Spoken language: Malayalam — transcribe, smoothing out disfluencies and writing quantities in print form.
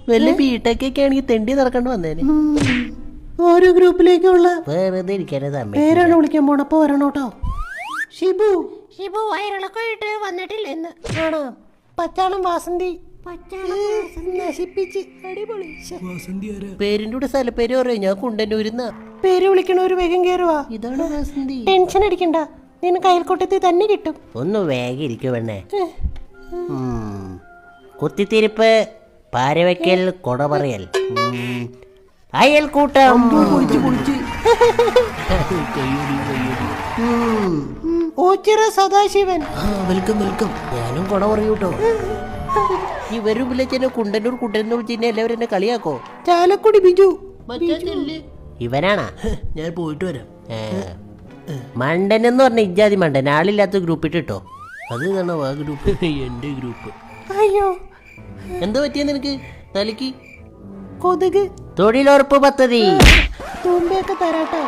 വലിയ ബിടെക്കൊക്കെ ആണെങ്കിൽ തെണ്ടി നടക്കേണ്ടി വന്നേനെ. ഓരോ ഗ്രൂപ്പിലേക്കുള്ള വെറുതെ ഇരിക്കാനേ സമയം. പേരാണ് വിളിക്കാൻ പോണപ്പോ വരണോട്ടോ. ഷിബു ഷിബു വയറിളക്കമായിട്ട് വന്നിട്ടില്ല ഇന്ന്. ആണോ? പച്ചാളം വാസന്തി നശിപ്പിച്ച് അടിപൊളി. പേരിന്റെ കൂടെ സ്ഥലപ്പേര് പറയും. ഞാൻ കുണ്ടന്നൂരുന്ന. പേര് വിളിക്കണവര് വേഗം കേറുവാ. ഇതാണ് വാസന്തി. ടെൻഷൻ അടിക്കണ്ട, നിനക്ക് അയൽക്കൂട്ടത്തിൽ തന്നെ കിട്ടും. ഒന്ന് വേഗം ഇരിക്കു പെണ്ണേ. കുത്തിത്തിരിപ്പ്, പാരവയ്ക്കൽ, കൊട പറയൽ, അയൽക്കൂട്ടം. ഓച്ചിറ സദാശിവൻ. Welcome welcome. ഞാനും കൊട പറയൂട്ടോ. ഈ വരും വിളിച്ചെന്നെ കുണ്ടന്നൂർ കുണ്ടന്നൂർ വിളിച്ചെന്നെ എല്ലാവരും എന്നെ കളിയാക്കോ. ചാലക്കുടി ബിജു. ഇവനാണാ? ഞാൻ പോയിട്ട് വരാം. മണ്ടൻ എന്ന് പറഞ്ഞ ഇജാതി മണ്ടൻ. ആളില്ലാത്ത ഗ്രൂപ്പ് ഇട്ടോ. അത് കാണാം ആ ഗ്രൂപ്പ്. എന്റെ ഗ്രൂപ്പ്. അയ്യോ, എന്താ പറ്റിയ നിനക്ക് തലക്ക്? കൊതുക്. തൊഴിലുറപ്പ് പദ്ധതി തൂമ്പയൊക്കെ തരാട്ടോ.